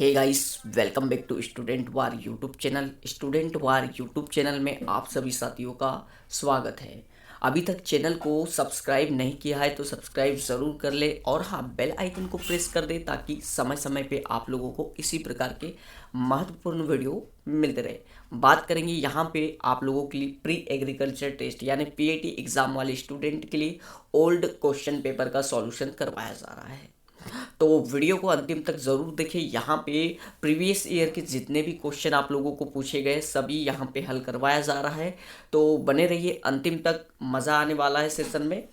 Hey guys, welcome back to student war YouTube channel. Student war YouTube channel में आप सभी साथियों का स्वागत है। अभी तक चैनल को सब्सक्राइब नहीं किया है तो सब्सक्राइब ज़रूर कर ले और हाँ, बेल आइकन को प्रेस कर दे ताकि समय समय पे आप लोगों को इसी प्रकार के महत्वपूर्ण वीडियो मिलते रहे। बात करेंगे यहाँ पे आप लोगों के लिए प्री एग्रीकल्चर टेस्ट यानी पीएटी एग्ज़ाम वाले स्टूडेंट के लिए ओल्ड क्वेश्चन पेपर का सॉल्यूशन करवाया जा रहा है। तो वीडियो को अंतिम तक ज़रूर देखिए। यहाँ पे प्रीवियस ईयर के जितने भी क्वेश्चन आप लोगों को पूछे गए सभी यहाँ पे हल करवाया जा रहा है, तो बने रहिए अंतिम तक, मज़ा आने वाला है सेशन में।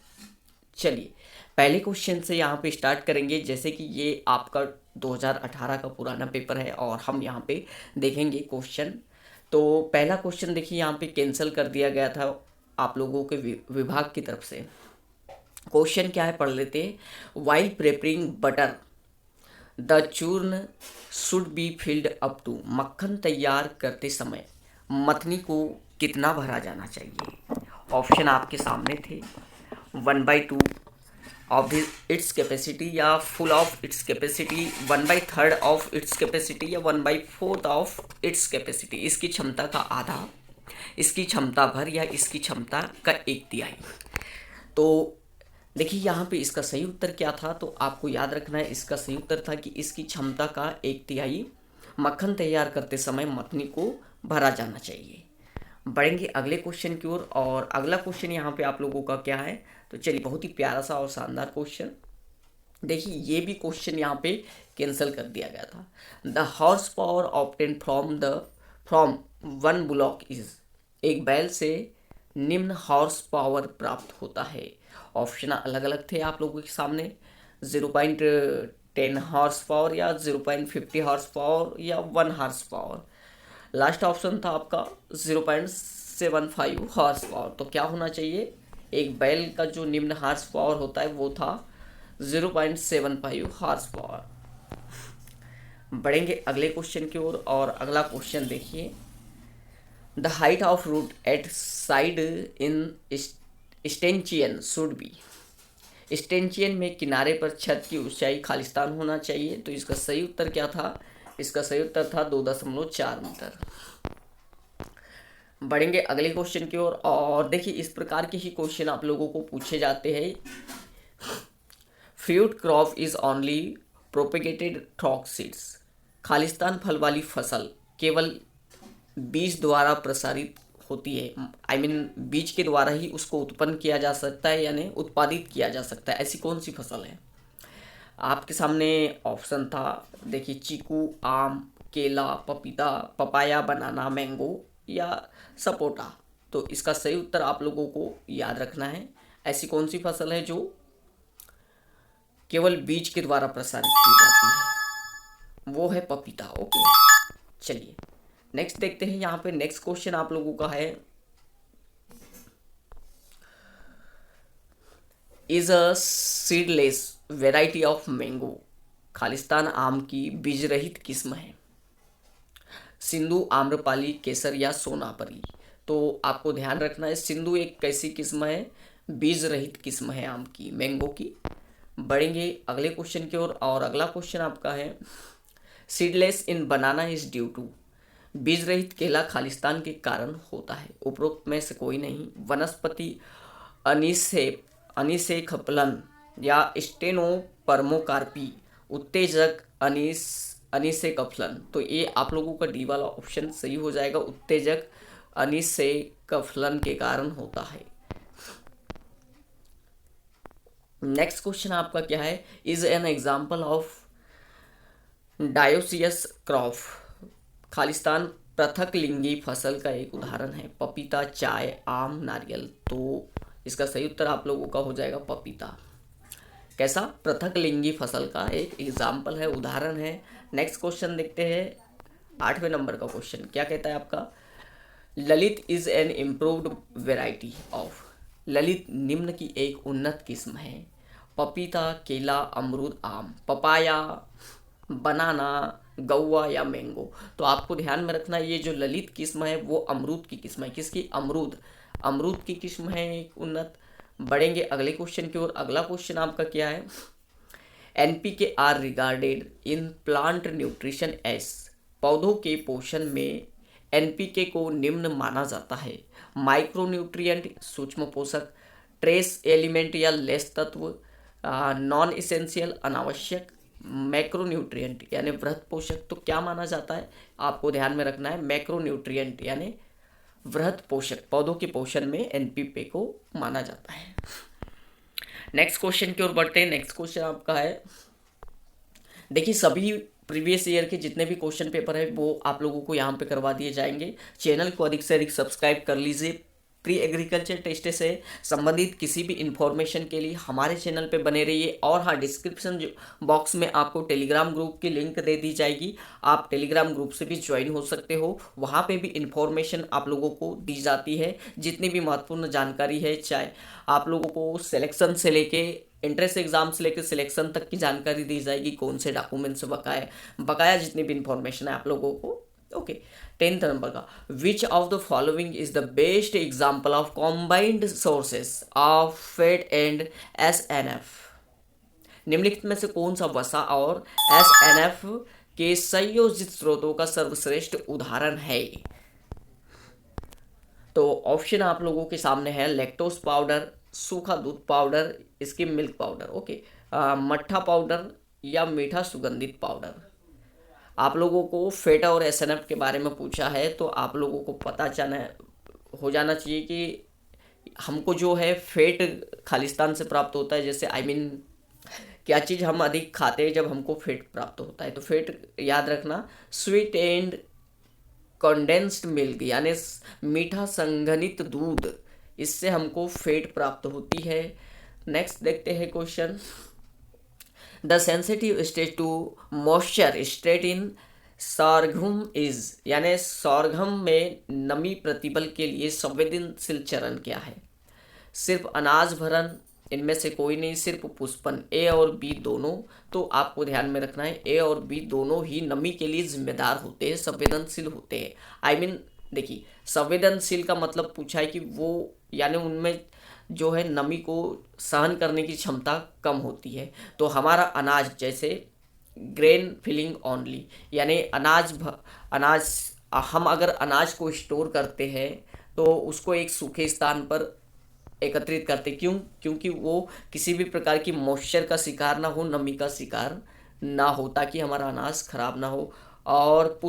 चलिए पहले क्वेश्चन से यहाँ पे स्टार्ट करेंगे। जैसे कि ये आपका 2018 का पुराना पेपर है और हम यहाँ पे देखेंगे क्वेश्चन। तो पहला क्वेश्चन देखिए, यहाँ पे कैंसिल कर दिया गया था आप लोगों के विभाग की तरफ से। क्वेश्चन क्या है पढ़ लेते हैं। While preparing butter the churn should be filled up to. मक्खन तैयार करते समय मथनी को कितना भरा जाना चाहिए। ऑप्शन आपके सामने थे। 1/2 ऑफ इट्स कैपेसिटी या full of its capacity, 1/3 of its capacity या 1/4 ऑफ इट्स कैपेसिटी। इसकी क्षमता का आधा, इसकी क्षमता भर या इसकी क्षमता का 1/3। तो देखिए यहाँ पे इसका सही उत्तर क्या था, तो आपको याद रखना है। इसका सही उत्तर था कि इसकी क्षमता का 1/3 मक्खन तैयार करते समय मथनी को भरा जाना चाहिए। बढ़ेंगे अगले क्वेश्चन की ओर और अगला क्वेश्चन यहाँ पे आप लोगों का क्या है। तो चलिए, बहुत ही प्यारा सा और शानदार क्वेश्चन देखिए। ये भी क्वेश्चन यहाँ पे कैंसिल कर दिया गया था। The horse power obtain from one bullock is. एक बैल से निम्न हॉर्स पावर प्राप्त होता है। ऑप्शन अलग अलग थे आप लोगों के सामने। 0.10 हॉर्स पावर या 0.50 हॉर्स पावर या 1 हॉर्स पावर। लास्ट ऑप्शन था आपका 0.75 हॉर्स पावर। तो क्या होना चाहिए, एक बैल का जो निम्न हॉर्स पावर होता है वो था 0.75 हॉर्स पावर। बढ़ेंगे अगले क्वेश्चन की ओर और अगला क्वेश्चन देखिए। The height of root at side in stanchion should be. Stanchion में किनारे पर छत की ऊंचाई खालिस्तान होना चाहिए। तो इसका सही उत्तर क्या था, इसका सही उत्तर था 2.4 मीटर। बढ़ेंगे अगले क्वेश्चन की ओर और देखिए इस प्रकार के ही क्वेश्चन आप लोगों को पूछे जाते हैं। Fruit crop is only propagated through seeds. Khalistan फल वाली फसल केवल बीज द्वारा प्रसारित होती है। बीज के द्वारा ही उसको उत्पन्न किया जा सकता है यानी उत्पादित किया जा सकता है। ऐसी कौन सी फसल है। आपके सामने ऑप्शन था देखिए, चीकू, आम, केला, पपीता, पपाया, बनाना, मैंगो या सपोटा। तो इसका सही उत्तर आप लोगों को याद रखना है। ऐसी कौन सी फसल है जो केवल बीज के द्वारा प्रसारित की जाती है, वो है पपीता। ओके, चलिए नेक्स्ट देखते हैं। यहाँ पे नेक्स्ट क्वेश्चन आप लोगों का है, is a seedless variety of mango. Khalistan आम की बीज रहित किस्म है। सिंधु, आम्रपाली, केसर या सोनापरी। तो आपको ध्यान रखना है, सिंधु एक कैसी किस्म है, बीज रहित किस्म है आम की, मैंगो की। बढ़ेंगे अगले क्वेश्चन की ओर और अगला क्वेश्चन आपका है, seedless in banana is due to. बीज रहित केला खालिस्तान के कारण होता है। उपरोक्त में से कोई नहीं। वनस्पति अनिसेखपलन या स्टेनोपर्मोकार्पी, उत्तेजक अनिसेकफलन। तो ये आप लोगों का डी वाला ऑप्शन सही हो जाएगा। उत्तेजक अनिसेकफलन के कारण होता है। नेक्स्ट क्वेश्चन आपका क्या है, is an example of dioecious crop. Khalistan पृथक लिंगी फसल का एक उदाहरण है। पपीता, चाय, आम, नारियल। तो इसका सही उत्तर आप लोगों का हो जाएगा पपीता। कैसा, पृथक लिंगी फसल का एक एग्जाम्पल है, उदाहरण है। नेक्स्ट क्वेश्चन देखते हैं। 8वें नंबर का क्वेश्चन क्या कहता है आपका, Lalit is an improved variety of. Lalit निम्न की एक उन्नत किस्म है। पपीता, केला, अमरूद, आम, पपाया, बनाना, गौवा या मैंगो। तो आपको ध्यान में रखना है, ये जो ललित किस्म है वो अमरूद की किस्म है। किसकी, अमरूद की किस्म है एक उन्नत। बढ़ेंगे अगले क्वेश्चन की ओर। अगला क्वेश्चन आपका क्या है, NPK are regarded in plant nutrition as, पौधों के पोषण में एनपीके को निम्न माना जाता है। माइक्रोन्यूट्रिएंट सूक्ष्म पोषक, ट्रेस एलिमेंट या लेस तत्व, नॉन इसेंशियल अनावश्यक, मैक्रोन्यूट्रिएंट यानी वृहत पोषक। तो क्या माना जाता है, आपको ध्यान में रखना है, मैक्रोन्यूट्रिएंट यानी वृहत पोषक पौधों के पोषण में एनपीके को माना जाता है। नेक्स्ट क्वेश्चन की ओर बढ़ते हैं। नेक्स्ट क्वेश्चन आपका है, देखिए सभी प्रीवियस ईयर के जितने भी क्वेश्चन पेपर है वो आप लोगों को यहाँ पे करवा दिए जाएंगे। चैनल को अधिक से अधिक सब्सक्राइब कर लीजिए। प्री एग्रीकल्चर टेस्ट से संबंधित किसी भी इंफॉर्मेशन के लिए हमारे चैनल पे बने रहिए। और हाँ, डिस्क्रिप्शन बॉक्स में आपको टेलीग्राम ग्रुप की लिंक दे दी जाएगी, आप टेलीग्राम ग्रुप से भी ज्वाइन हो सकते हो। वहाँ पे भी इंफॉर्मेशन आप लोगों को दी जाती है, जितनी भी महत्वपूर्ण जानकारी है, चाहे आप लोगों को सिलेक्शन से लेके एंट्रेंस एग्जाम से लेकर सिलेक्शन तक की जानकारी दी जाएगी, कौन से डॉक्यूमेंट्स बकाया जितनी भी इंफॉर्मेशन है आप लोगों को। ओके, 10th नंबर का, विच of the following is the best example of combined sources of fat and SNF, निम्नलिखित में से कौन सा वसा और एसएनएफ के संयोजित स्रोतों का सर्वश्रेष्ठ उदाहरण है। तो ऑप्शन आप लोगों के सामने है, लैक्टोज पाउडर, सूखा दूध powder, skim milk powder, okay, मट्ठा पाउडर या मीठा सुगंधित पाउडर। आप लोगों को फैट और एसएनएफ के बारे में पूछा है तो आप लोगों को पता हो जाना चाहिए कि हमको जो है फैट खालिस्तान से प्राप्त होता है। जैसे क्या चीज़ हम अधिक खाते हैं जब हमको फैट प्राप्त होता है, तो फैट याद रखना, स्वीट एंड कंडेंस्ड मिल्क यानी मीठा संघनित दूध, इससे हमको फैट प्राप्त होती है। नेक्स्ट देखते हैं question, the sensitive stage to moisture state in sorghum is, यानी sorghum में नमी प्रतिबल के लिए संवेदनशील चरण क्या है। सिर्फ अनाज भरण, इनमें से कोई नहीं, सिर्फ पुष्पन, ए और बी दोनों। तो आपको ध्यान में रखना है, ए और बी दोनों ही नमी के लिए जिम्मेदार होते हैं, संवेदनशील होते हैं। देखिए संवेदनशील का मतलब पूछा है कि वो यानी उनमें जो है नमी को सहन करने की क्षमता कम होती है। तो हमारा अनाज जैसे ग्रेन फिलिंग ओनली, यानी अनाज हम अगर अनाज को स्टोर करते हैं तो उसको एक सूखे स्थान पर एकत्रित करते, क्योंकि वो किसी भी प्रकार की मॉइस्चर का शिकार ना हो, नमी का शिकार ना हो, ताकि हमारा अनाज खराब ना हो। और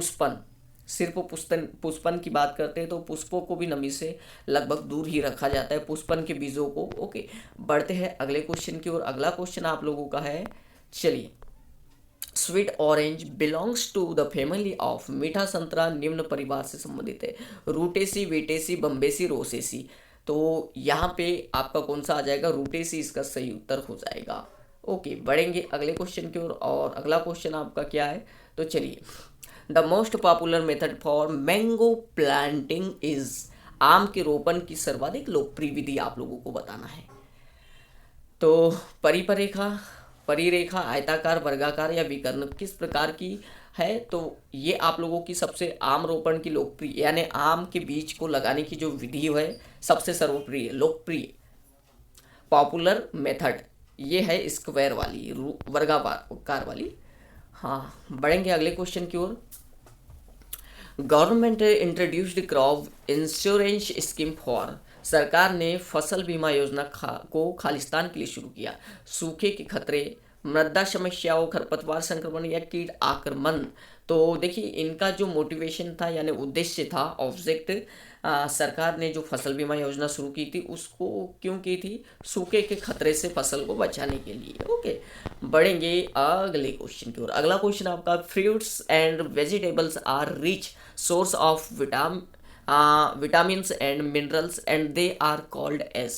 सिर्फ पुष्पन की बात करते हैं तो पुष्पों को भी नमी से लगभग दूर ही रखा जाता है, पुष्पन के बीजों को। ओके, बढ़ते हैं अगले क्वेश्चन की ओर। अगला क्वेश्चन आप लोगों का है, चलिए, sweet orange belongs to the family of, मीठा संतरा निम्न परिवार से संबंधित है, रूटेसी, वेटेसी, बम्बेसी, रोसेसी। तो यहाँ पे आपका कौन सा आ जाएगा, रूटेसी इसका सही उत्तर हो जाएगा। ओके, बढ़ेंगे अगले क्वेश्चन की ओर। और अगला क्वेश्चन आपका क्या है, तो चलिए, the most popular method for mango planting is, आम के रोपण की सर्वाधिक लोकप्रिय विधि आप लोगों को बताना है। तो परिरेखा, आयताकार, वर्गाकार या विकर्ण किस प्रकार की है। तो ये आप लोगों की सबसे आम रोपण की लोकप्रिय यानी आम के बीज को लगाने की जो विधि है सबसे सर्वप्रिय लोकप्रिय पॉपुलर मेथड ये है स्क्वायर वाली, वर्गाकार वाली। हाँ, बढ़ेंगे अगले क्वेश्चन की ओर। Government introduced crop insurance scheme for, सरकार ने फसल बीमा योजना को खालिस्तान के लिए शुरू किया। सूखे के खतरे, मृदा समस्याओं, खरपतवार संक्रमण या कीट आक्रमण। तो देखिए इनका जो मोटिवेशन था यानी उद्देश्य था, ऑब्जेक्ट, सरकार ने जो फसल बीमा योजना शुरू की थी उसको क्यों की थी, सूखे के खतरे से फसल को बचाने के लिए। ओके, बढ़ेंगे अगले क्वेश्चन की ओर। अगला क्वेश्चन आपका, fruits and vegetables are rich source of vitamins and minerals and they are called as,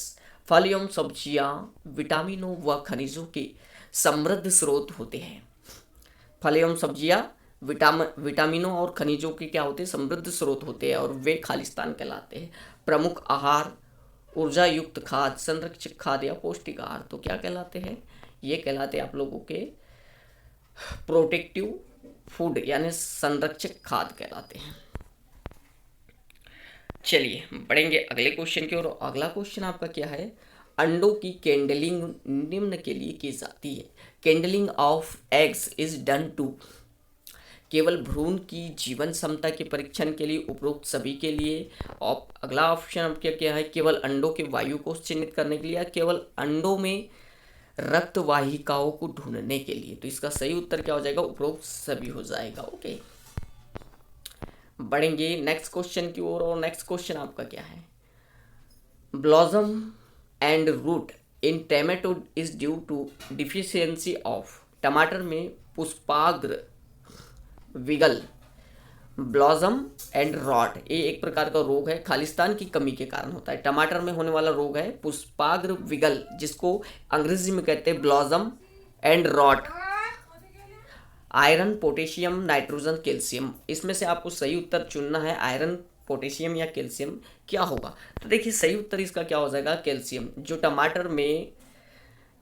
फल एवं सब्जियां विटामिनों व खनिजों के समृद्ध स्रोत होते हैं। फल एवं सब्जियां विटामिनों और खनिजों के क्या होते हैं, समृद्ध स्रोत होते हैं और वे खालिस्तान कहलाते हैं। प्रमुख आहार, ऊर्जा युक्त खाद्य, संरक्षक खाद्य या पौष्टिक आहार, तो क्या कहलाते हैं, ये कहलाते हैं आप लोगों के प्रोटेक्टिव फूड यानी संरक्षक खाद्य कहलाते हैं। चलिए बढ़ेंगे अगले क्वेश्चन की ओर। अगला क्वेश्चन आपका क्या है, अंडों की कैंडलिंग निम्न के लिए की जाती है। Candling of eggs is done to, केवल भ्रूण की जीवन क्षमता के परीक्षण के लिए, उपरोक्त सभी के लिए। और अगला ऑप्शन अब क्या क्या है, केवल अंडों के वायु को चिन्हित करने के लिए, या केवल अंडों में रक्त वाहिकाओं को ढूंढने के लिए। तो इसका सही उत्तर क्या हो जाएगा, उपरोक्त सभी हो जाएगा। ओके, बढ़ेंगे नेक्स्ट क्वेश्चन की ओर। और नेक्स्ट क्वेश्चन आपका क्या है, blossom end rot in tomato is due to deficiency of, टमाटर में पुष्पाग्र, विगल, ब्लॉसम एंड रॉट, ये एक प्रकार का रोग है, खालिस्तान की कमी के कारण होता है। टमाटर में होने वाला रोग है पुष्पाग्र विगल, जिसको अंग्रेजी में कहते हैं blossom end rot. Iron, potassium, nitrogen, calcium, इसमें से आपको सही उत्तर चुनना है। आयरन, पोटेशियम या कैल्शियम क्या होगा? तो देखिए सही उत्तर इसका क्या हो जाएगा, कैल्शियम। जो टमाटर में,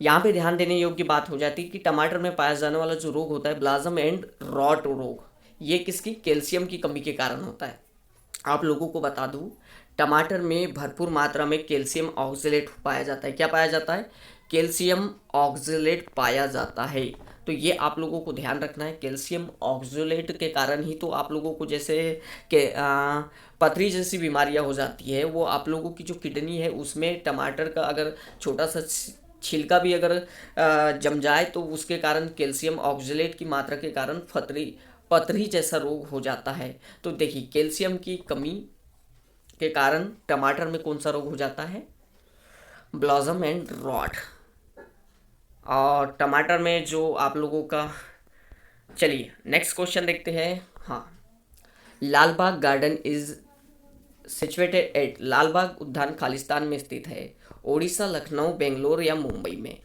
यहाँ पे ध्यान देने योग्य बात हो जाती है कि टमाटर में पाया जाने वाला जो रोग होता है ब्लॉसम एंड रॉट रोग, ये किसकी, कैल्शियम की कमी के कारण होता है। आप लोगों को बता दूं, टमाटर में भरपूर मात्रा में कैल्शियम ऑक्जेलेट पाया जाता है। क्या पाया जाता है, कैल्शियम ऑक्जेलेट पाया जाता है। तो ये आप लोगों को ध्यान रखना है, कैल्शियम ऑक्जेलेट के कारण ही तो आप लोगों को जैसे के पथरी जैसी बीमारियां हो जाती है। वो आप लोगों की जो किडनी है उसमें टमाटर का अगर छोटा सा छिलका भी अगर जम जाए तो उसके कारण कैल्शियम ऑक्जेलेट की मात्रा के कारण पथरी जैसा रोग हो जाता है। तो देखिए कैल्शियम की कमी के कारण टमाटर में कौन सा रोग हो जाता है, ब्लॉसम एंड रॉट। और टमाटर में जो आप लोगों का, चलिए नेक्स्ट क्वेश्चन देखते हैं। हाँ, Lalbagh garden is situated at, Lalbagh उद्यान खालिस्तान में स्थित है, ओडिशा, लखनऊ, बेंगलोर या मुंबई में।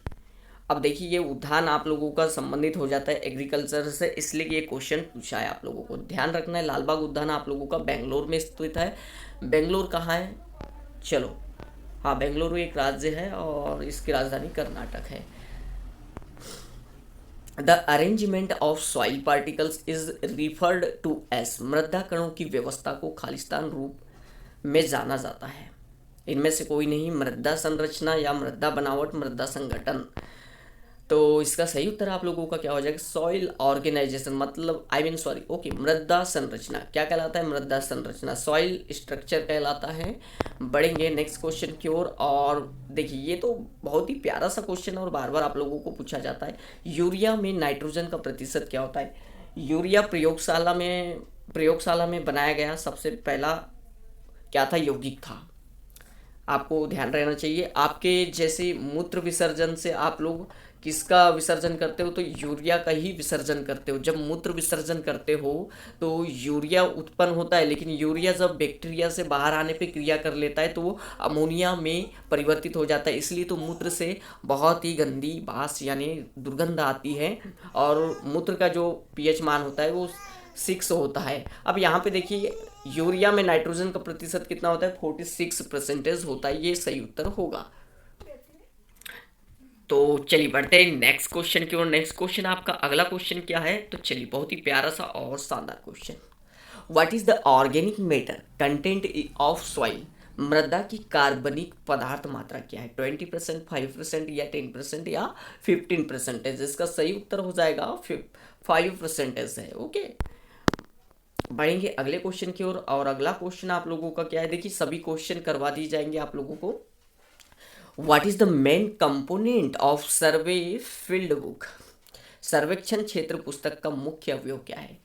अब देखिए ये उद्यान आप लोगों का संबंधित हो जाता है एग्रीकल्चर से, इसलिए ये क्वेश्चन पूछा है। आप लोगों को ध्यान रखना है, लालबाग उद्यान आप लोगों का बेंगलोर में स्थित है। बेंगलोर कहाँ है, चलो हाँ, बेंगलुरु एक राज्य है और इसकी राजधानी कर्नाटक है। The arrangement of soil particles is referred to as, मृदा कणों की व्यवस्था को खालिस्तान रूप में जाना जाता है। इनमें से कोई नहीं, मृदा संरचना या मृदा बनावट, मृदा संगठन। तो इसका सही उत्तर आप लोगों का क्या हो जाएगा, सॉइल ऑर्गेनाइजेशन, मतलब मृदा संरचना। क्या कहलाता है, मृदा संरचना, सॉइल स्ट्रक्चर कहलाता है। बढ़ेंगे नेक्स्ट क्वेश्चन की ओर। और देखिए ये तो बहुत ही प्यारा सा क्वेश्चन और बार बार आप लोगों को पूछा जाता है, यूरिया में नाइट्रोजन का प्रतिशत क्या होता है। यूरिया प्रयोगशाला में बनाया गया सबसे पहला क्या था, यौगिक था। आपको ध्यान रहना चाहिए, आपके जैसे मूत्र विसर्जन से आप लोग किसका विसर्जन करते हो, तो यूरिया का ही विसर्जन करते हो। जब मूत्र विसर्जन करते हो तो यूरिया उत्पन्न होता है, लेकिन यूरिया जब बैक्टीरिया से बाहर आने पे क्रिया कर लेता है तो वो अमोनिया में परिवर्तित हो जाता है। इसलिए तो मूत्र से बहुत ही गंदी बास यानी दुर्गंध आती है, और मूत्र का जो पीएच मान होता है वो 6 होता है। अब यहाँ पे देखिए यूरिया में नाइट्रोजन का प्रतिशत कितना होता है, 46% होता है। ये सही उत्तर होगा। तो चलिए बढ़ते हैं नेक्स्ट क्वेश्चन की ओर। नेक्स्ट क्वेश्चन आपका अगला क्वेश्चन क्या है, तो चलिए बहुत ही प्यारा सा और शानदार question, what is the organic matter content of soil, मृदा की कार्बनिक पदार्थ मात्रा क्या है, 20%, 5% या 10% या 15%। इसका सही उत्तर हो जाएगा 5% है। ओके, बढ़ेंगे अगले क्वेश्चन की ओर। और अगला क्वेश्चन आप लोगों का क्या है, देखिए सभी क्वेश्चन करवा दी जाएंगे आप लोगों को। What is the main component of survey field book, सर्वेक्षण क्षेत्र पुस्तक का मुख्य अवयव क्या है।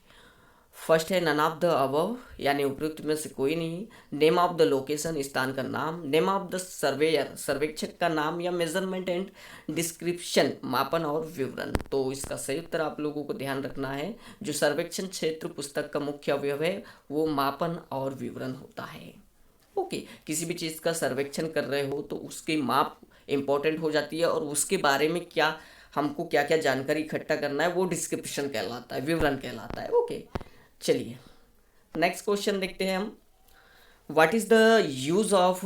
फर्स्ट है नन ऑफ द अबव, यानी उपयुक्त में से कोई नहीं। नेम ऑफ द लोकेशन, स्थान का नाम। नेम ऑफ द सर्वेयर, सर्वेक्षक का नाम। या मेजरमेंट एंड डिस्क्रिप्शन, मापन और विवरण। तो इसका सही उत्तर आप लोगों को ध्यान रखना है, जो सर्वेक्षण क्षेत्र पुस्तक का मुख्य अवयव है वो मापन और विवरण होता है। ओके, किसी भी चीज़ का सर्वेक्षण कर रहे हो तो उसकी माप इम्पोर्टेंट हो जाती है, और उसके बारे में क्या हमको क्या क्या जानकारी इकट्ठा करना है वो डिस्क्रिप्शन कहलाता है, विवरण कहलाता है। ओके, चलिए नेक्स्ट क्वेश्चन देखते हैं हम। What is the use of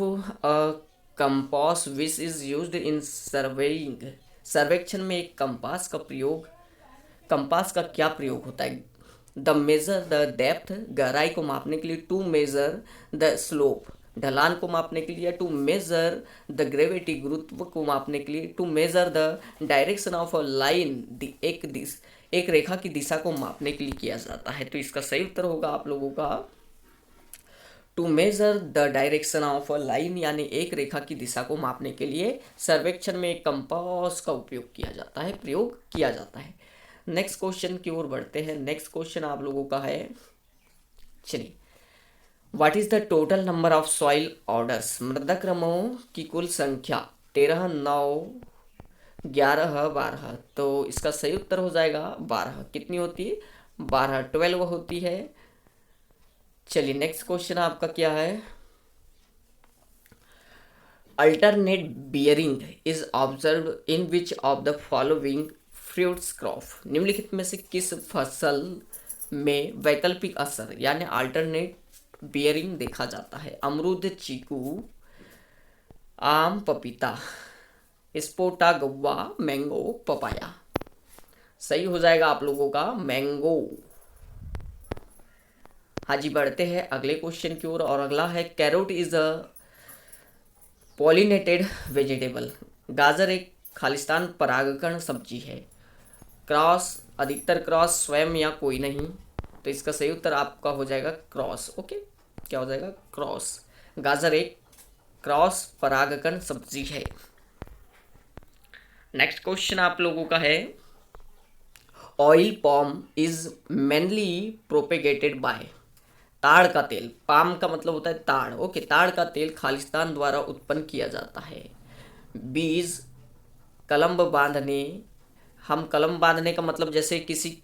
compass which is used in surveying, सर्वेक्षण में एक कंपास का प्रयोग, कंपास का क्या प्रयोग होता है। द मेजर द डेप्थ, गहराई को मापने के लिए। टू मेजर द स्लोप, ढलान को मापने के लिए, टू मेजर द ग्रेविटी, गुरुत्व को मापने के लिए, to measure the direction of a line, एक रेखा की दिशा को मापने के लिए किया जाता है। तो इसका सही उत्तर होगा आप लोगों का to measure the direction of a line, यानी एक रेखा की दिशा को मापने के लिए सर्वेक्षण में एक कंपास का उपयोग किया जाता है, प्रयोग किया जाता है। नेक्स्ट क्वेश्चन की ओर बढ़ते हैं। नेक्स्ट क्वेश्चन आप लोगों का है, चलिए, what is the total number of soil orders, मृदा क्रमों की कुल संख्या 13, 9, 11, 12। तो इसका सही उत्तर हो जाएगा 12। कितनी होती है? 12, 12 होती है। चलिए नेक्स्ट क्वेश्चन आपका क्या है, alternate bearing is observe in which of the following fruits crop, निम्नलिखित में से किस फसल में वैकल्पिक असर यानी अल्टरनेट बियरिंग देखा जाता है? अमरूद, चीकू, आम, पपीता, स्पोटा, गव्वा, मैंगो, पपाया। सही हो जाएगा आप लोगों का मैंगो। हाँ जी, बढ़ते हैं अगले क्वेश्चन की ओर और अगला है, carrot is a pollinated vegetable, गाजर एक खालिस्तान परागकण सब्जी है। क्रॉस, अधिकतर क्रॉस, स्वयं या कोई नहीं। तो इसका सही उत्तर आपका हो जाएगा क्रॉस। ओके, क्या हो जाएगा? क्रॉस। गाजर एक क्रॉस परागकण सब्जी है। नेक्स्ट क्वेश्चन आप लोगों का है, oil palm is mainly propagated by, ताड़ का तेल, पाम का मतलब होता है ताड़। ओके, ताड़ का तेल खालिस्तान द्वारा उत्पन्न किया जाता है। बीज, कलम बांधने, हम कलम बांधने का मतलब जैसे किसी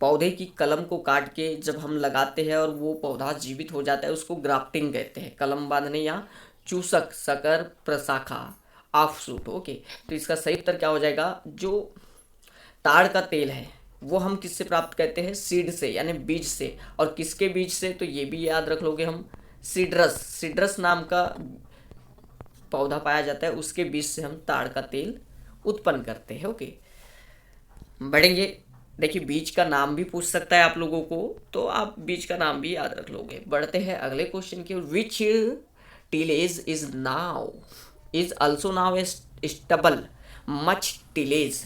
पौधे की कलम को काट के जब हम लगाते हैं और वो पौधा जीवित हो जाता है, उसको ग्राफ्टिंग कहते हैं। कलम बांधने या चूसक, सकर, प्रशाखा, ऑफशूट। ओके, तो इसका सही उत्तर क्या हो जाएगा? जो ताड़ का तेल है वो हम किससे प्राप्त करते हैं? सीड से, यानी बीज से। और किसके बीज से? तो ये भी याद रख लोगे हम, सीड्रस, सीड्रस नाम का पौधा पाया जाता है, उसके बीज से हम ताड़ का तेल उत्पन्न करते हैं। ओके, बढ़ेंगे। देखिए, बीज का नाम भी पूछ सकता है आप लोगों को, तो आप बीज का नाम भी याद रख लोगे। बढ़ते हैं अगले क्वेश्चन की, which tillage is also now a stubble mulch tillage,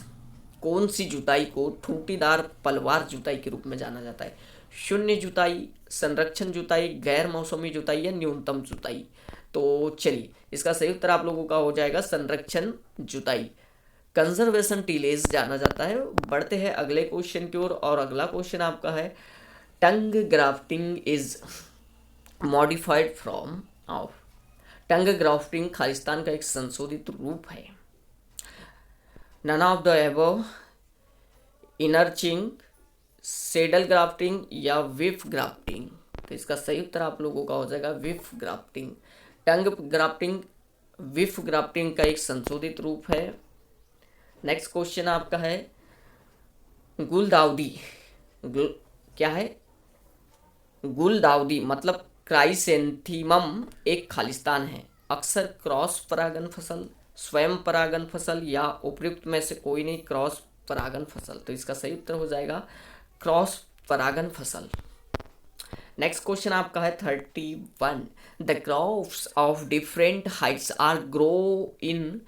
कौन सी जुताई को ठूंटीदार पलवार जुताई के रूप में जाना जाता है? शून्य जुताई, संरक्षण जुताई, गैर मौसमी जुताई या न्यूनतम जुताई। तो चलिए, इसका सही उत्तर आप लोगों का हो जाएगा संरक्षण जुताई, कंजर्वेशन टिलेज जाना जाता है। बढ़ते हैं अगले क्वेश्चन की ओर और अगला क्वेश्चन आपका है, tongue grafting is modified from of, tongue grafting खालिस्तान का एक संशोधित रूप है। None of the above, inarching, saddle grafting या विफ ग्राफ्टिंग। तो इसका सही उत्तर आप लोगों का हो जाएगा विफ ग्राफ्टिंग। टंग ग्राफ्टिंग विफ ग्राफ्टिंग का एक संशोधित रूप है। नेक्स्ट क्वेश्चन आपका है, गुलदाउदी, क्या है? गुलदाउदी मतलब क्राइसेंथीमम एक खालिस्तान है, अक्सर क्रॉस परागन फसल, स्वयं परागन फसल या उपयुक्त में से कोई नहीं, क्रॉस परागन फसल। तो इसका सही उत्तर हो जाएगा क्रॉस परागन फसल। नेक्स्ट क्वेश्चन आपका है 31, the crops of different heights are grow in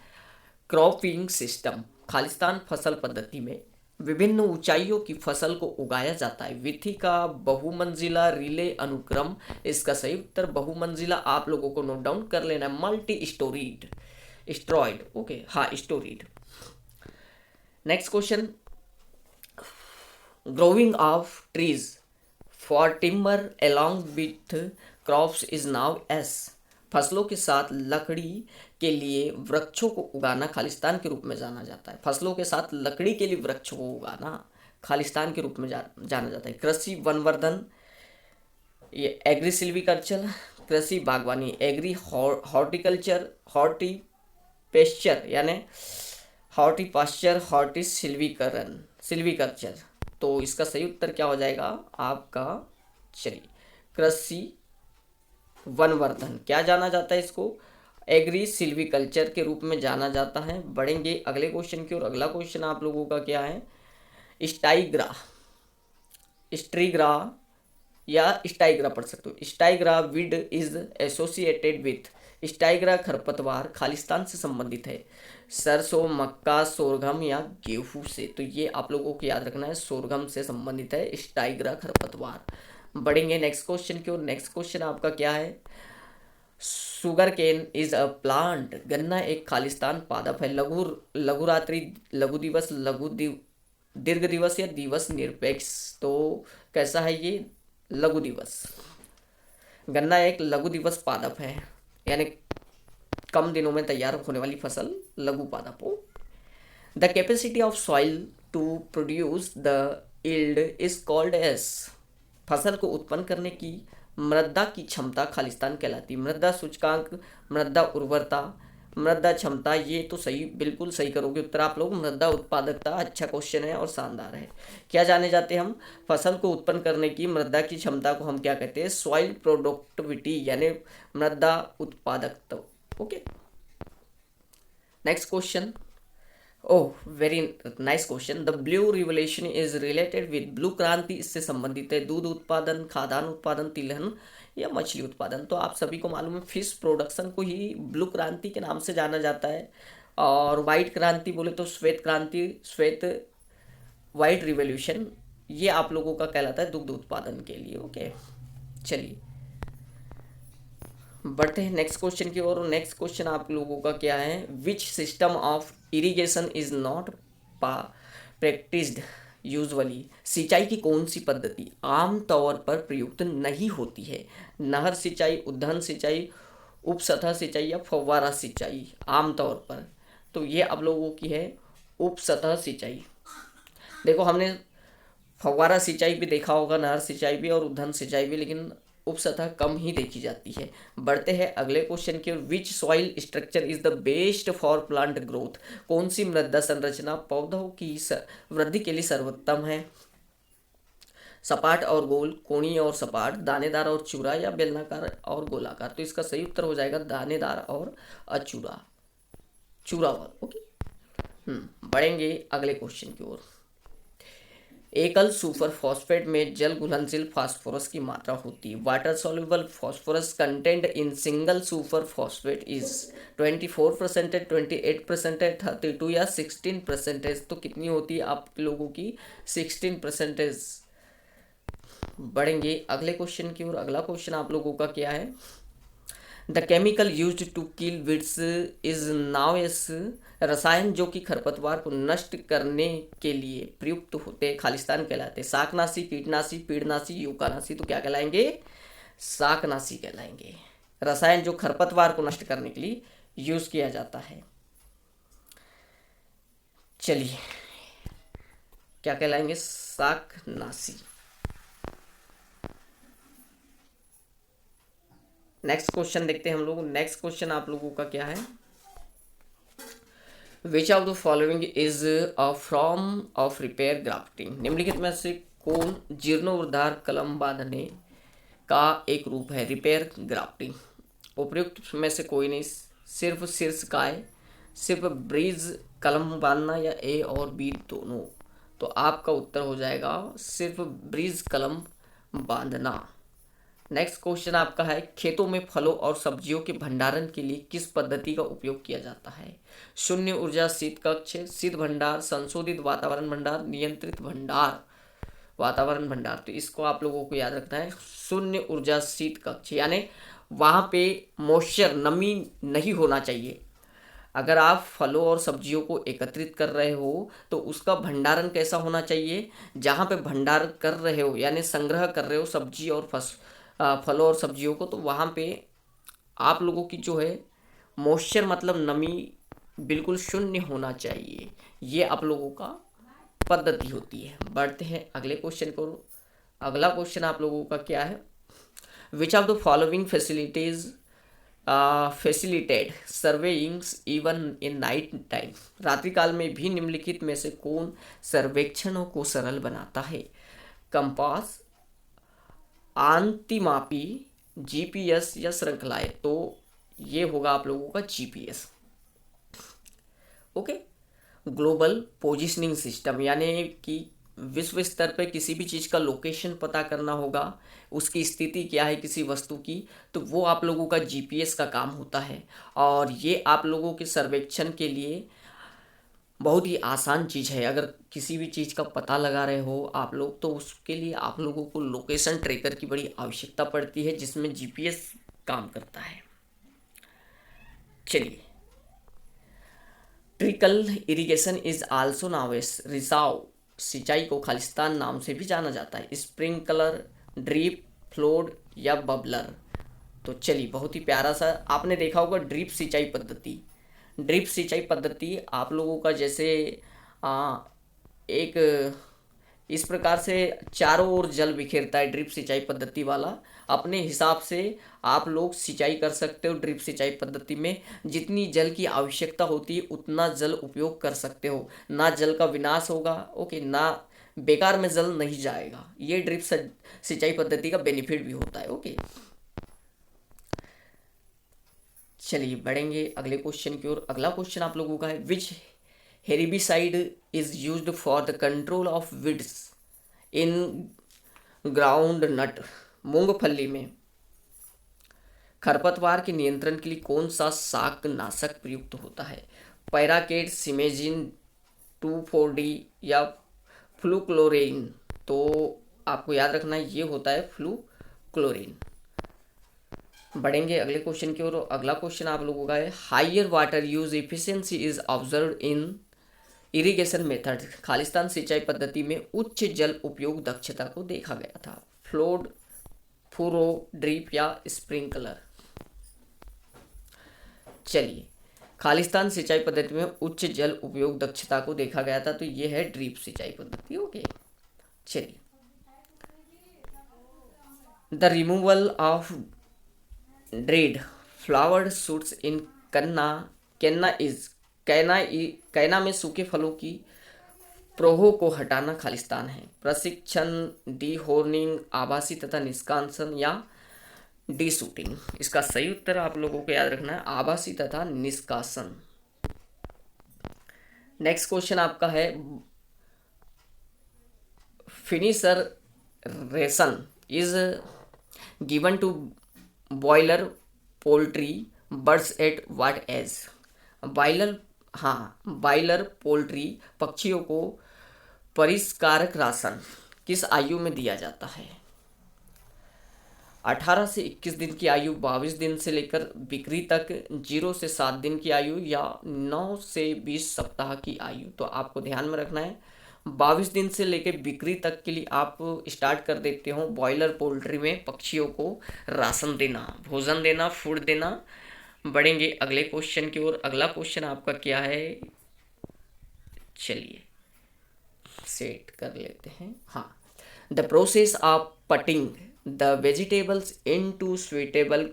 cropping system, खालिस्तान फसल पद्धति में विभिन्न ऊंचाइयों की फसल को उगाया जाता है। विधि का बहुमंजिला रिले अनुक्रम, इसका सही उत्तर बहुमंजिला, आप लोगों को नोट डाउन कर लेना है, मल्टी स्टोरीड, स्ट्रॉइड। ओके, हाँ, storeyed. Next question, growing of trees for timber along with crops is now S, फसलों के साथ लकड़ी के लिए वृक्षों को उगाना खालिस्तान के रूप में जाना जाता है। फसलों के साथ लकड़ी के लिए वृक्षों को उगाना खालिस्तान के रूप में जाना जाता है। कृषि वनवर्धन, ये एग्री सिल्वीकल्चर, कृषि बागवानी, एग्री हॉर्टिकल्चर, हॉर्टी पेस्चर यानी हॉर्टी पास्चर, हॉर्टी सिल्वीकल्चर। तो इसका सही उत्तर क्या हो जाएगा आपका? चलिए, कृषि वनवर्धन क्या जाना जाता है इसको? एग्री सिल्वीकल्चर के रूप में जाना जाता है। बढ़ेंगे अगले क्वेश्चन की और अगला क्वेश्चन आप लोगों का क्या है, स्ट्रीग्रा या स्टाइग्रा पढ़ सकते हो। स्टाइग्रा वीड इज एसोसिएटेड विथ, स्टाइग्रा खरपतवार खालिस्तान से संबंधित है, सरसों, मक्का, सोरगम या गेहूं से। तो ये आप लोगों को याद रखना है, सोरगम से संबंधित है स्टाइग्रा खरपतवार। बढ़ेंगे नेक्स्ट क्वेश्चन की ओर। नेक्स्ट क्वेश्चन आपका क्या है, sugar cane is a plant, गन्ना एक खालिस्तान पादप है। लघु लघु रात्रि, लघु दिवस, दीर्घ दिवस या दिवस निरपेक्ष। तो कैसा है ये, लघु दिवस। गन्ना एक लघु दिवस पादप है, यानी कम दिनों में तैयार होने वाली फसल लघु पादप हो। The capacity of soil to produce the yield is called as, फसल को उत्पन्न करने की मृदा की क्षमता खालिस्तान कहलाती। मृदा सूचकांक, मृदा उर्वरता, मृदा क्षमता, ये तो सही, बिल्कुल सही करोगे उत्तर आप लोग। मृदा उत्पादकता, अच्छा क्वेश्चन है और शानदार है। क्या जाने जाते हैं हम, फसल को उत्पन्न करने की मृदा की क्षमता को हम क्या कहते हैं, सॉइल प्रोडक्टिविटी, यानी मृदा उत्पादकता। Okay, next question. Oh, very nice question. The blue revolution is related with, blue क्रांति इससे संबंधित है दूध उत्पादन, खाद्यान्न उत्पादन, तिलहन या मछली उत्पादन। तो आप सभी को मालूम है फिश प्रोडक्शन को ही ब्लू क्रांति के नाम से जाना जाता है। और वाइट क्रांति बोले तो श्वेत क्रांति, श्वेत वाइट रिवोल्यूशन, ये आप लोगों का कहलाता है दुग्ध उत्पादन के लिए। ओके, चलिए बढ़ते हैं नेक्स्ट क्वेश्चन की ओर। नेक्स्ट क्वेश्चन आप लोगों का क्या है, which system of irrigation is not practised usually, सिंचाई की कौन सी पद्धति आमतौर पर प्रयुक्त नहीं होती है। नहर सिंचाई, उद्वहन सिंचाई, उपसतह सिंचाई या फव्वारा सिंचाई आमतौर पर। तो ये आप लोगों की है उपसतह सिंचाई। देखो हमने फव्वारा सिंचाई भी देखा होगा, नहर सिंचाई भी और उद्वहन सिंचाई भी, लेकिन उपसतह कम ही देखी जाती है। बढ़ते हैं अगले क्वेश्चन की ओर। Which soil structure is the best for plant growth, कौन सी मृदा संरचना पौधों की वृद्धि के लिए सर्वोत्तम है। सपाट और गोल, कोणीय और सपाट, दानेदार और चूरा या बेलनाकार और गोलाकार। तो इसका सही उत्तर हो जाएगा दानेदार और अचूरा, चूरावर। ओके, बढ़ेंगे अगले क्वेश्चन की ओर। एकल सुपर फॉस्फेट में जल घुलनशील फास्फोरस की मात्रा होती है। Water soluble phosphorus content in single super phosphate is 24%, 28%, 32 या 16%। तो कितनी होती है आप लोगों की, 16%। बढ़ेंगे अगले क्वेश्चन की ओर। अगला क्वेश्चन आप लोगों का क्या है, the chemical use to kill weeds is known as, रसायन जो कि खरपतवार को नष्ट करने के लिए प्रयुक्त होते हैं खालिस्तान कहलाते हैं। शाकनाशी, कीटनाशी, पीड़नाशी, यूकानाशी। तो क्या कहलाएंगे, शाकनाशी कहलाएंगे। रसायन जो खरपतवार को नष्ट करने के लिए यूज किया जाता है। चलिए क्या कहलाएंगे, शाकनाशी। नेक्स्ट क्वेश्चन देखते हैं हम लोग। नेक्स्ट क्वेश्चन आप लोगों का क्या है, which of the following is a form of repair grafting, निम्नलिखित में से कौन जीर्णोद्धार कलम बांधने का एक रूप है। रिपेयर ग्राफ्टिंग, उपयुक्त में से कोई नहीं, सिर्फ शीर्षकाय, सिर्फ ब्रिज कलम बांधना या ए और बी दोनों। तो आपका उत्तर हो जाएगा सिर्फ ब्रिज कलम बांधना। नेक्स्ट क्वेश्चन आपका है, खेतों में फलों और सब्जियों के भंडारण के लिए किस पद्धति का उपयोग किया जाता है। शून्य ऊर्जा शीत कक्ष, शीत भंडार, संशोधित वातावरण भंडार, नियंत्रित भंडार, वातावरण भंडार। तो इसको आप लोगों को याद रखना है, शून्य ऊर्जा शीत कक्ष, यानी वहाँ पे मॉइस्चर, नमी नहीं होना चाहिए। अगर आप फलों और सब्जियों को एकत्रित कर रहे हो तो उसका भंडारण कैसा होना चाहिए, जहाँ पे भंडार कर रहे हो यानी संग्रह कर रहे हो सब्जी और फलों और सब्जियों को, तो वहाँ पे आप लोगों की जो है मॉइस्चर मतलब नमी बिल्कुल शून्य होना चाहिए। ये आप लोगों का पद्धति होती है। बढ़ते हैं अगले क्वेश्चन को। अगला क्वेश्चन आप लोगों का क्या है, which of the following facilities facilitated surveyings even in night time, रात्रिकाल में भी निम्नलिखित में से कौन सर्वेक्षणों को सरल बनाता है। कंपास, आंतिमापी, जीपीएस या श्रृंखलाएं। तो ये होगा आप लोगों का GPS. Okay, global positioning system, यानी कि विश्व स्तर पे किसी भी चीज़ का लोकेशन पता करना होगा, उसकी स्थिति क्या है किसी वस्तु की, तो वो आप लोगों का जीपीएस का काम होता है। और ये आप लोगों के सर्वेक्षण के लिए बहुत ही आसान चीज़ है। अगर किसी भी चीज़ का पता लगा रहे हो आप लोग, तो उसके लिए आप लोगों को लोकेशन ट्रैकर की बड़ी आवश्यकता पड़ती है, जिसमें जीपीएस काम करता है। चलिए, trickle irrigation is also known as रिसाव, सिंचाई को खालिस्तान नाम से भी जाना जाता है। स्प्रिंकलर, ड्रिप, फ्लोड या बबलर। तो चलिए, बहुत ही प्यारा सा आपने देखा होगा ड्रिप सिंचाई पद्धति। ड्रिप सिंचाई पद्धति आप लोगों का जैसे एक इस प्रकार से चारों ओर जल बिखेरता है। ड्रिप सिंचाई पद्धति वाला अपने हिसाब से आप लोग सिंचाई कर सकते हो। ड्रिप सिंचाई पद्धति में जितनी जल की आवश्यकता होती है उतना जल उपयोग कर सकते हो, ना जल का विनाश होगा, ओके, ना बेकार में जल नहीं जाएगा। ये ड्रिप सिंचाई पद्धति का बेनिफिट भी होता है, ओके। चलिए बढ़ेंगे अगले क्वेश्चन की ओर। अगला क्वेश्चन आप लोगों का है, which herbicide is used for the control of weeds in groundnut. मूंगफली में खरपतवार के नियंत्रण के लिए कौन सा शाकनाशक प्रयुक्त होता है? पैराकेट, सिमेजिन, 2,4-D या फ्लूक्लोरेइन। तो आपको याद रखना ये होता है फ्लूक्लोरेइन। बढ़ेंगे अगले क्वेश्चन की ओर। अगला क्वेश्चन आप लोगों का है, higher water use efficiency is observed in irrigation method. Khalistan सिंचाई पद्धति में उच्च जल उपयोग दक्षता को देखा गया था। फ्लोड, फुरो, ड्रिप या स्प्रिंकलर। चलिए, खालिस्तान सिंचाई पद्धति में उच्च जल उपयोग दक्षता को देखा गया था, तो ये है ड्रिप सिंचाई पद्धति, ओके। चलिए, the removal of dried flowered shoots in canna में सूखे फलों की प्रोहो को हटाना खालिस्तान है। प्रशिक्षण, डी होर्निंग, आभासी तथा निष्कासन या डी शूटिंग। इसका सही उत्तर आप लोगों को याद रखना है, आभासी तथा निष्कासन। नेक्स्ट क्वेश्चन आपका है, finisher ration is given to broiler poultry birds at what age. Broiler poultry पक्षियों को परिष्कारक राशन किस आयु में दिया जाता है? 18 से 21 दिन की आयु, 22 दिन से लेकर बिक्री तक, 0 से 7 दिन की आयु या 9 से 20 सप्ताह की आयु। तो आपको ध्यान में रखना है 22 दिन से लेकर बिक्री तक के लिए आप स्टार्ट कर देते हो बॉयलर पोल्ट्री में पक्षियों को राशन देना, भोजन देना, फूड देना। बढ़ेंगे अगले क्वेश्चन की ओर। अगला क्वेश्चन आपका क्या है? चलिए सेट कर लेते हैं। हाँ, the process of putting the vegetables into suitable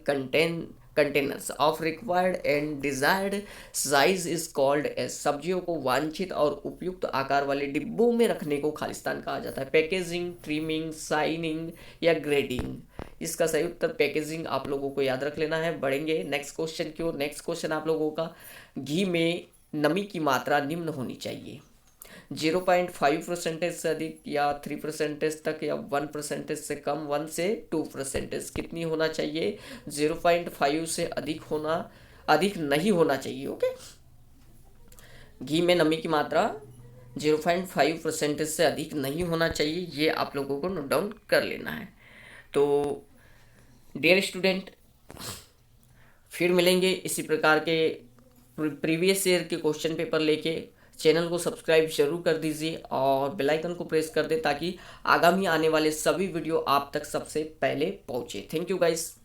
containers of required and desired size is called as. सब्जियों को वांछित और उपयुक्त आकार वाले डिब्बों में रखने को खालिस्तान कहा जाता है। पैकेजिंग, ट्रिमिंग, साइनिंग या ग्रेडिंग। इसका सही उत्तर पैकेजिंग आप लोगों को याद रख लेना है। बढ़ेंगे नेक्स्ट क्वेश्चन की ओर। नेक्स्ट क्वेश्चन आप लोगों का, घी में नमी की मात्रा निम्न होनी चाहिए। 0.5% से अधिक या 3% तक या 1% से कम, 1 से 2%। कितनी होना चाहिए? 0.5 से अधिक नहीं होना चाहिए, ओके। घी में नमी की मात्रा 0.5% से अधिक नहीं होना चाहिए, ये आप लोगों को नोट डाउन कर लेना है। तो डियर स्टूडेंट, फिर मिलेंगे इसी प्रकार के प्रीवियस ईयर के क्वेश्चन पेपर लेके। चैनल को सब्सक्राइब जरूर कर दीजिए और बेल आइकन को प्रेस कर दें ताकि आगामी आने वाले सभी वीडियो आप तक सबसे पहले पहुंचे। Thank you guys.